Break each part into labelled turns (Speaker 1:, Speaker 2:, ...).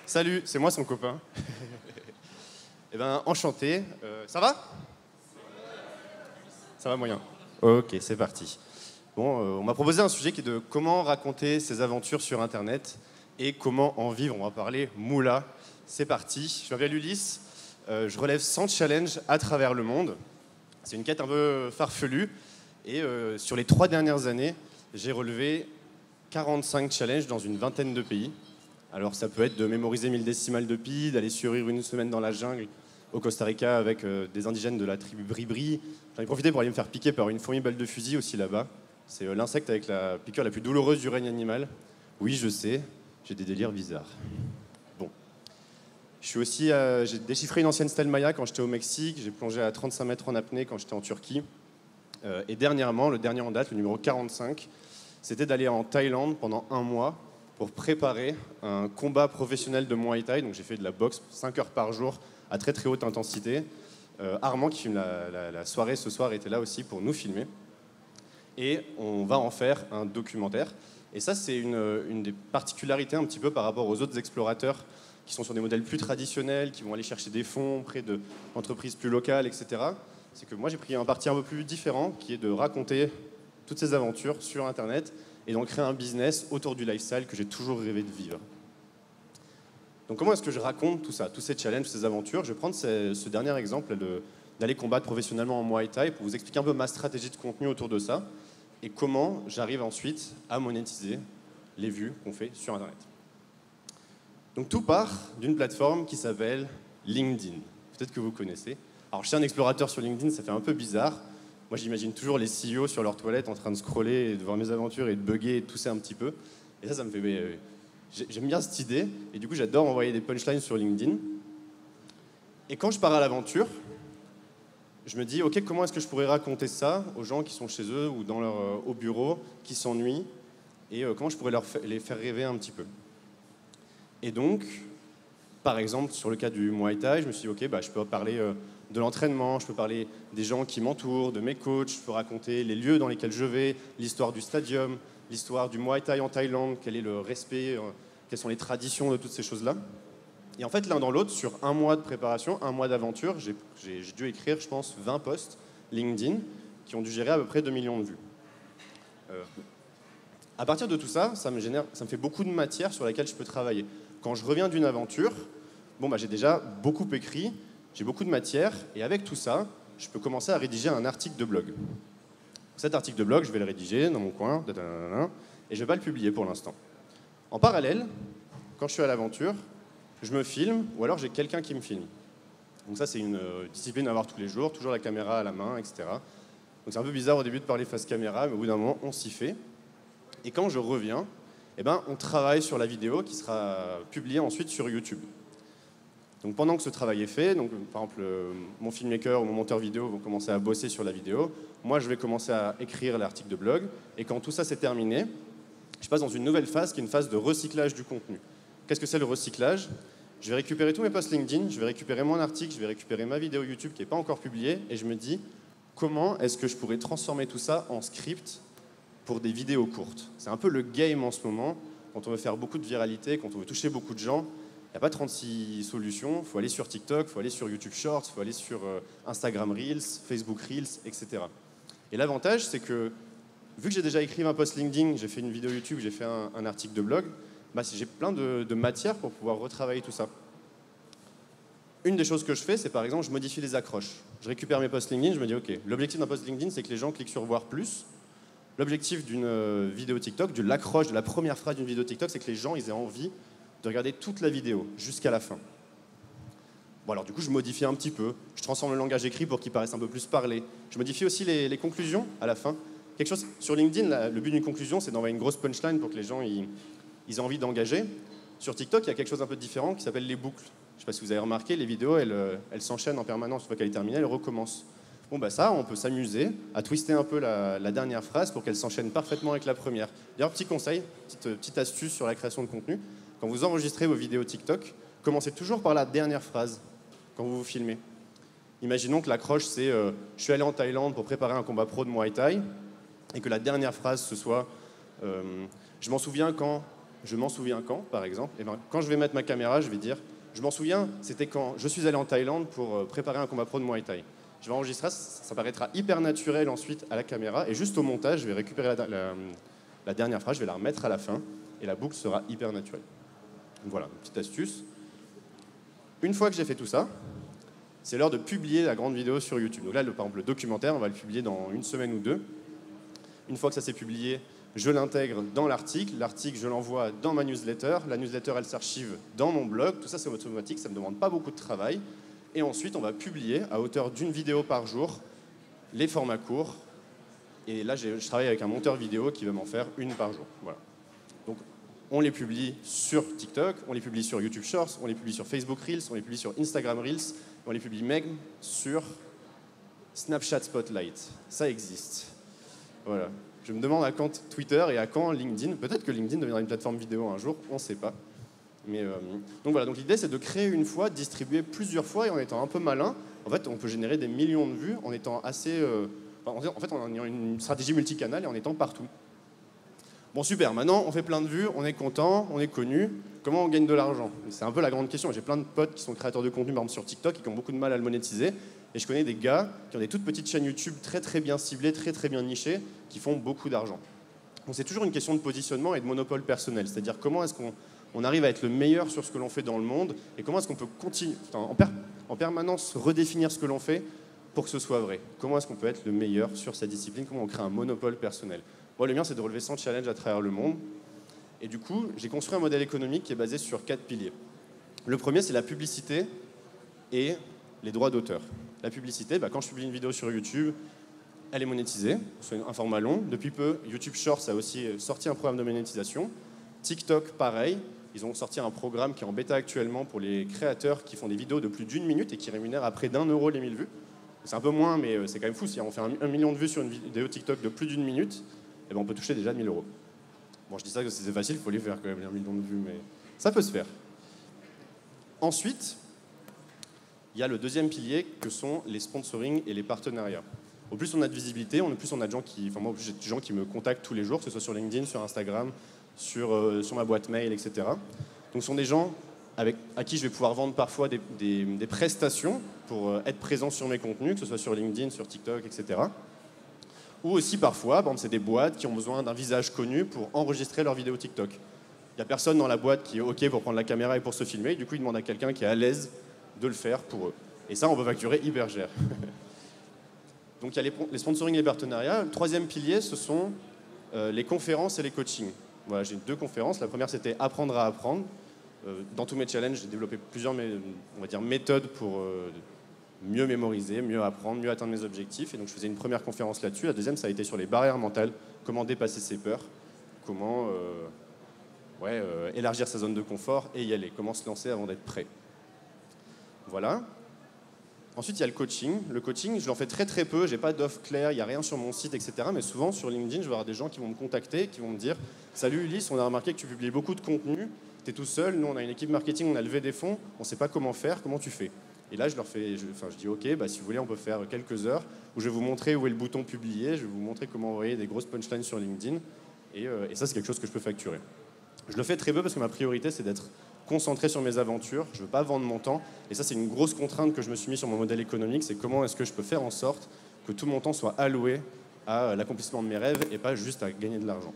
Speaker 1: Salut, c'est moi son copain. Eh ben, enchanté. Ça va? Ça va moyen. Ok, c'est parti. Bon, on m'a proposé un sujet qui est de comment raconter ses aventures sur Internet et comment en vivre. On va parler moula. C'est parti. Je m'appelle Ulysse. Je relève 100 challenges à travers le monde. C'est une quête un peu farfelue. Et sur les 3 dernières années, j'ai relevé 45 challenges dans une vingtaine de pays. Alors ça peut être de mémoriser 1000 décimales de pi, d'aller survivre une semaine dans la jungle au Costa Rica avec des indigènes de la tribu Bribri. J'en ai profité pour aller me faire piquer par une fourmi balle de fusil aussi là-bas. C'est l'insecte avec la piqûre la plus douloureuse du règne animal. Oui, je sais, j'ai des délires bizarres. Bon. J'ai déchiffré une ancienne stèle Maya quand j'étais au Mexique. J'ai plongé à 35 mètres en apnée quand j'étais en Turquie. Et dernièrement, le dernier en date, le numéro 45, c'était d'aller en Thaïlande pendant 1 mois pour préparer un combat professionnel de Muay Thai. Donc j'ai fait de la boxe 5 heures par jour à très très haute intensité. Armand, qui filme la soirée ce soir, était là aussi pour nous filmer. Et on va en faire un documentaire. Et ça, c'est une des particularités un petit peu par rapport aux autres explorateurs qui sont sur des modèles plus traditionnels, qui vont aller chercher des fonds auprès d'entreprises plus locales, etc. C'est que moi, j'ai pris un parti un peu plus différent, qui est de raconter toutes ces aventures sur Internet et d'en créer un business autour du lifestyle que j'ai toujours rêvé de vivre. Donc comment est-ce que je raconte tout ça, tous ces challenges, ces aventures? Je vais prendre ce dernier exemple d'aller combattre professionnellement en Muay Thai pour vous expliquer un peu ma stratégie de contenu autour de ça et comment j'arrive ensuite à monétiser les vues qu'on fait sur Internet. Donc tout part d'une plateforme qui s'appelle LinkedIn. Peut-être que vous connaissez. Alors je suis un explorateur sur LinkedIn, ça fait un peu bizarre. Moi, j'imagine toujours les CEO sur leur toilette en train de scroller et de voir mes aventures et de bugger et de tousser un petit peu. Et ça me fait... J'aime bien cette idée. Et du coup, j'adore envoyer des punchlines sur LinkedIn. Et quand je pars à l'aventure, je me dis, OK, comment est-ce que je pourrais raconter ça aux gens qui sont chez eux ou au bureau, qui s'ennuient, et comment je pourrais les faire rêver un petit peu. Et donc, par exemple, sur le cas du Muay Thai, je me suis dit, OK, je peux parler... de l'entraînement, je peux parler des gens qui m'entourent, de mes coachs, je peux raconter les lieux dans lesquels je vais, l'histoire du stadium, l'histoire du Muay Thai en Thaïlande, quel est le respect, quelles sont les traditions de toutes ces choses-là. Et en fait, l'un dans l'autre, sur 1 mois de préparation, 1 mois d'aventure, j'ai dû écrire, je pense, 20 posts LinkedIn qui ont dû gérer à peu près 2 millions de vues. À partir de tout ça, ça me fait beaucoup de matière sur laquelle je peux travailler. Quand je reviens d'une aventure, j'ai déjà beaucoup écrit, j'ai beaucoup de matière, et avec tout ça, je peux commencer à rédiger un article de blog. Cet article de blog, je vais le rédiger dans mon coin, et je ne vais pas le publier pour l'instant. En parallèle, quand je suis à l'aventure, je me filme, ou alors j'ai quelqu'un qui me filme. Donc ça, c'est une discipline à avoir tous les jours, toujours la caméra à la main, etc. Donc c'est un peu bizarre au début de parler face caméra, mais au bout d'un moment, on s'y fait. Et quand je reviens, on travaille sur la vidéo qui sera publiée ensuite sur YouTube. Donc pendant que ce travail est fait, par exemple mon filmmaker ou mon monteur vidéo vont commencer à bosser sur la vidéo, moi je vais commencer à écrire l'article de blog, et quand tout ça c'est terminé, je passe dans une nouvelle phase qui est une phase de recyclage du contenu. Qu'est-ce que c'est le recyclage? Je vais récupérer tous mes posts LinkedIn, je vais récupérer mon article, je vais récupérer ma vidéo YouTube qui n'est pas encore publiée, et je me dis comment est-ce que je pourrais transformer tout ça en script pour des vidéos courtes. C'est un peu le game en ce moment, quand on veut faire beaucoup de viralité, quand on veut toucher beaucoup de gens. Il n'y a pas 36 solutions, il faut aller sur TikTok, il faut aller sur YouTube Shorts, il faut aller sur Instagram Reels, Facebook Reels, etc. Et l'avantage, c'est que, vu que j'ai déjà écrit un post LinkedIn, j'ai fait une vidéo YouTube, j'ai fait un article de blog, j'ai plein de matière pour pouvoir retravailler tout ça. Une des choses que je fais, c'est par exemple, je modifie les accroches. Je récupère mes posts LinkedIn, je me dis, OK, l'objectif d'un post LinkedIn, c'est que les gens cliquent sur voir plus. L'objectif d'une vidéo TikTok, de l'accroche, de la première phrase d'une vidéo TikTok, c'est que les gens ils aient envie de regarder toute la vidéo, jusqu'à la fin. Bon alors du coup je modifie un petit peu, je transforme le langage écrit pour qu'il paraisse un peu plus parlé. Je modifie aussi les conclusions à la fin. Quelque chose sur LinkedIn, le but d'une conclusion c'est d'envoyer une grosse punchline pour que les gens ils aient envie d'engager. Sur TikTok il y a quelque chose un peu différent qui s'appelle les boucles. Je ne sais pas si vous avez remarqué, les vidéos elles s'enchaînent en permanence, une fois qu'elle est terminée, elles recommencent. Ça on peut s'amuser à twister un peu la dernière phrase pour qu'elle s'enchaîne parfaitement avec la première. D'ailleurs petit conseil, petite astuce sur la création de contenu. Quand vous enregistrez vos vidéos TikTok, commencez toujours par la dernière phrase quand vous vous filmez. Imaginons que l'accroche c'est je suis allé en Thaïlande pour préparer un combat pro de Muay Thai, et que la dernière phrase ce soit je m'en souviens quand je m'en souviens quand, par exemple, et ben, quand je vais mettre ma caméra, je vais dire, je m'en souviens, c'était quand je suis allé en Thaïlande pour préparer un combat pro de Muay Thai. Je vais enregistrer, ça paraîtra hyper naturel ensuite à la caméra, et juste au montage, je vais récupérer la dernière phrase, je vais la remettre à la fin, et la boucle sera hyper naturelle. Donc voilà, une petite astuce. Une fois que j'ai fait tout ça, c'est l'heure de publier la grande vidéo sur YouTube. Donc là, par exemple, le documentaire, on va le publier dans une semaine ou deux. Une fois que ça s'est publié, je l'intègre dans l'article. L'article, je l'envoie dans ma newsletter. La newsletter, elle s'archive dans mon blog. Tout ça, c'est automatique, ça ne me demande pas beaucoup de travail. Et ensuite, on va publier à hauteur d'une vidéo par jour les formats courts. Et là, je travaille avec un monteur vidéo qui va m'en faire une par jour. Voilà. Donc, on les publie sur TikTok, on les publie sur YouTube Shorts, on les publie sur Facebook Reels, on les publie sur Instagram Reels, on les publie même sur Snapchat Spotlight. Ça existe. Voilà. Je me demande à quand Twitter et à quand LinkedIn. Peut-être que LinkedIn deviendra une plateforme vidéo un jour, on ne sait pas. Mais donc voilà, donc l'idée c'est de créer une fois, distribuer plusieurs fois et en étant un peu malin, en fait on peut générer des millions de vues en étant assez... en fait en ayant une stratégie multicanale et en étant partout. Bon super, maintenant on fait plein de vues, on est content, on est connu. Comment on gagne de l'argent? C'est un peu la grande question. J'ai plein de potes qui sont créateurs de contenu, par exemple sur TikTok, et qui ont beaucoup de mal à le monétiser. Et je connais des gars qui ont des toutes petites chaînes YouTube très très bien ciblées, très très bien nichées, qui font beaucoup d'argent. Donc c'est toujours une question de positionnement et de monopole personnel. C'est-à-dire comment est-ce qu'on arrive à être le meilleur sur ce que l'on fait dans le monde et comment est-ce qu'on peut continuer, en permanence redéfinir ce que l'on fait pour que ce soit vrai. Comment est-ce qu'on peut être le meilleur sur sa discipline? Comment on crée un monopole personnel? Moi, le mien, c'est de relever 100 challenges à travers le monde. Et du coup, j'ai construit un modèle économique qui est basé sur 4 piliers. Le premier, c'est la publicité et les droits d'auteur. La publicité, quand je publie une vidéo sur YouTube, elle est monétisée, c'est un format long. Depuis peu, YouTube Shorts a aussi sorti un programme de monétisation. TikTok, pareil. Ils ont sorti un programme qui est en bêta actuellement pour les créateurs qui font des vidéos de plus d'une minute et qui rémunèrent à près d'1 € les 1000 vues. C'est un peu moins, mais c'est quand même fou. Si on fait 1 million de vues sur une vidéo TikTok de plus d'une minute, eh ben on peut toucher déjà 1000 €. Bon, je dis ça que c'est facile, il faut les faire quand même, 1 million de vues, mais ça peut se faire. Ensuite, il y a le deuxième pilier que sont les sponsoring et les partenariats. Au plus on a de visibilité, au plus on a de gens qui, moi, j'ai des gens qui me contactent tous les jours, que ce soit sur LinkedIn, sur Instagram, sur ma boîte mail, etc. Donc ce sont des gens à qui je vais pouvoir vendre parfois des prestations pour être présent sur mes contenus, que ce soit sur LinkedIn, sur TikTok, etc. Ou aussi parfois, par exemple, c'est des boîtes qui ont besoin d'un visage connu pour enregistrer leurs vidéos TikTok. Il n'y a personne dans la boîte qui est OK pour prendre la caméra et pour se filmer, et du coup ils demandent à quelqu'un qui est à l'aise de le faire pour eux. Et ça, on peut facturer hyper cher. Donc il y a les sponsoring et les partenariats. Le troisième pilier, ce sont les conférences et les coachings. Voilà, j'ai 2 conférences. La première, c'était Apprendre à apprendre. Dans tous mes challenges, j'ai développé plusieurs méthodes pour mieux mémoriser, mieux apprendre, mieux atteindre mes objectifs. Et donc je faisais une première conférence là-dessus. La deuxième, ça a été sur les barrières mentales, comment dépasser ses peurs, comment élargir sa zone de confort et y aller, comment se lancer avant d'être prêt. Voilà. Ensuite, il y a le coaching. Le coaching, je l'en fais très très peu, j'ai pas d'offre claire, il n'y a rien sur mon site, etc. Mais souvent, sur LinkedIn, je vais avoir des gens qui vont me contacter, qui vont me dire « Salut Ulysse, on a remarqué que tu publies beaucoup de contenu, tu es tout seul, nous on a une équipe marketing, on a levé des fonds, on ne sait pas comment faire, comment tu fais ?» Et là, je dis « Ok, si vous voulez, on peut faire quelques heures où je vais vous montrer où est le bouton publier, je vais vous montrer comment envoyer des grosses punchlines sur LinkedIn. » Et ça, c'est quelque chose que je peux facturer. Je le fais très peu parce que ma priorité, c'est d'être concentré sur mes aventures, je ne veux pas vendre mon temps. Et ça, c'est une grosse contrainte que je me suis mis sur mon modèle économique, c'est comment est-ce que je peux faire en sorte que tout mon temps soit alloué à l'accomplissement de mes rêves et pas juste à gagner de l'argent.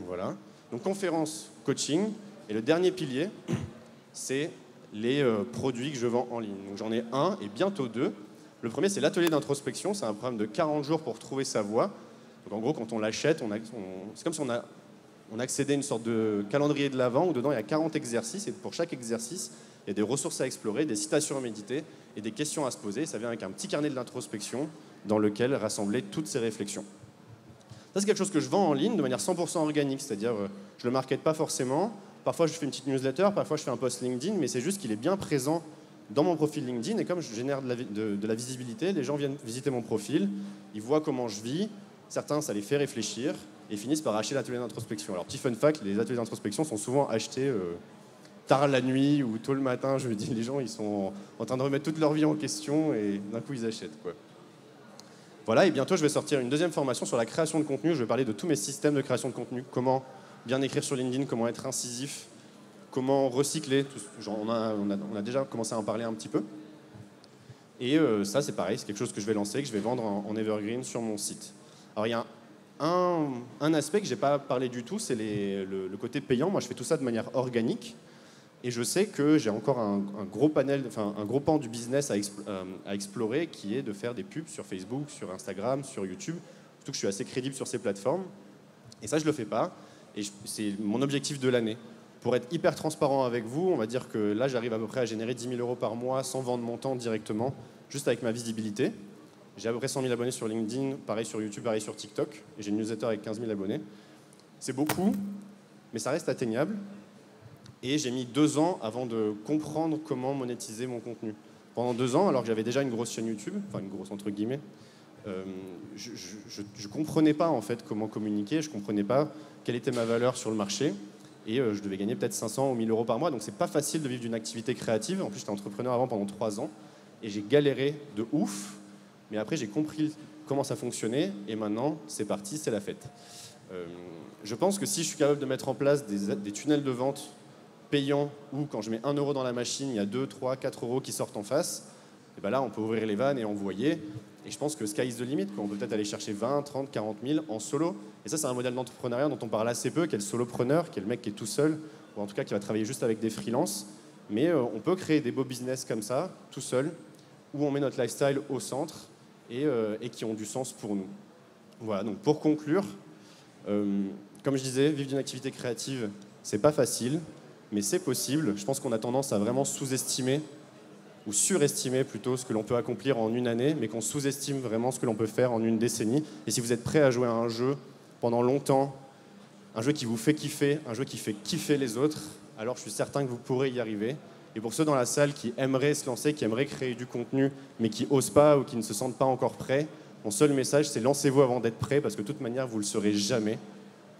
Speaker 1: Voilà. Donc conférence, coaching. Et le dernier pilier, c'est les produits que je vends en ligne. Donc j'en ai un et bientôt 2. Le premier, c'est l'atelier d'introspection. C'est un programme de 40 jours pour trouver sa voie. Donc en gros, quand on l'achète, c'est comme si on accédait à une sorte de calendrier de l'Avent où dedans il y a 40 exercices et pour chaque exercice, il y a des ressources à explorer, des citations à méditer et des questions à se poser. Ça vient avec un petit carnet de l'introspection dans lequel rassembler toutes ces réflexions. Ça, c'est quelque chose que je vends en ligne de manière 100% organique, c'est-à-dire je ne le markete pas forcément. Parfois, je fais une petite newsletter, parfois, je fais un post LinkedIn, mais c'est juste qu'il est bien présent dans mon profil LinkedIn. Et comme je génère de la visibilité, les gens viennent visiter mon profil, ils voient comment je vis. Certains, ça les fait réfléchir et finissent par acheter l'atelier d'introspection. Alors, petit fun fact, les ateliers d'introspection sont souvent achetés tard la nuit ou tôt le matin. Je me dis, les gens, ils sont en train de remettre toute leur vie en question et d'un coup, ils achètent, quoi. Voilà, et bientôt, je vais sortir une deuxième formation sur la création de contenu. Je vais parler de tous mes systèmes de création de contenu, comment bien écrire sur LinkedIn, comment être incisif, comment recycler. Genre, on a déjà commencé à en parler un petit peu. Et ça, c'est pareil, c'est quelque chose que je vais lancer, que je vais vendre en evergreen sur mon site. Alors, il y a un aspect que je n'ai pas parlé du tout, c'est le côté payant. Moi, je fais tout ça de manière organique. Et je sais que j'ai encore un gros panel, enfin un gros pan du business à explorer, qui est de faire des pubs sur Facebook, sur Instagram, sur YouTube. Surtout que je suis assez crédible sur ces plateformes. Et ça, je ne le fais pas. Et c'est mon objectif de l'année. Pour être hyper transparent avec vous, on va dire que là, j'arrive à peu près à générer 10 000 euros par mois sans vendre mon temps directement, juste avec ma visibilité. J'ai à peu près 100 000 abonnés sur LinkedIn, pareil sur YouTube, pareil sur TikTok. Et j'ai une newsletter avec 15 000 abonnés. C'est beaucoup, mais ça reste atteignable. Et j'ai mis 2 ans avant de comprendre comment monétiser mon contenu. Pendant 2 ans, alors que j'avais déjà une grosse chaîne YouTube, enfin une grosse entre guillemets, je ne comprenais pas en fait comment communiquer, je ne comprenais pas quelle était ma valeur sur le marché. Et je devais gagner peut-être 500 ou 1000 euros par mois, donc c'est pas facile de vivre d'une activité créative. En plus, j'étais entrepreneur avant pendant 3 ans, et j'ai galéré de ouf. Mais après, j'ai compris comment ça fonctionnait, et maintenant, c'est parti, c'est la fête. Je pense que si je suis capable de mettre en place des tunnels de vente payants, où quand je mets 1 euro dans la machine, il y a 2, 3, 4 euros qui sortent en face, et ben là, on peut ouvrir les vannes et envoyer. Et je pense que sky is the limit, quoi. On peut peut-être aller chercher 20, 30, 40 000 en solo. Et ça, c'est un modèle d'entrepreneuriat dont on parle assez peu, qui est le solopreneur, qui est le mec qui est tout seul, ou en tout cas qui va travailler juste avec des freelances. Mais on peut créer des beaux business comme ça, tout seul, où on met notre lifestyle au centre et qui ont du sens pour nous. Voilà, donc pour conclure, comme je disais, vivre d'une activité créative, c'est pas facile, mais c'est possible. Je pense qu'on a tendance à vraiment sous-estimer ou surestimer plutôt ce que l'on peut accomplir en une année, mais qu'on sous-estime vraiment ce que l'on peut faire en une décennie. Et si vous êtes prêt à jouer à un jeu pendant longtemps, un jeu qui vous fait kiffer, un jeu qui fait kiffer les autres, alors je suis certain que vous pourrez y arriver. Et pour ceux dans la salle qui aimeraient se lancer, qui aimeraient créer du contenu, mais qui n'osent pas ou qui ne se sentent pas encore prêts, mon seul message, c'est lancez-vous avant d'être prêt, parce que de toute manière, vous ne le serez jamais.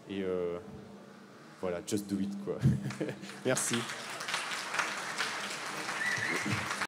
Speaker 1: Et voilà, just do it, quoi. Merci.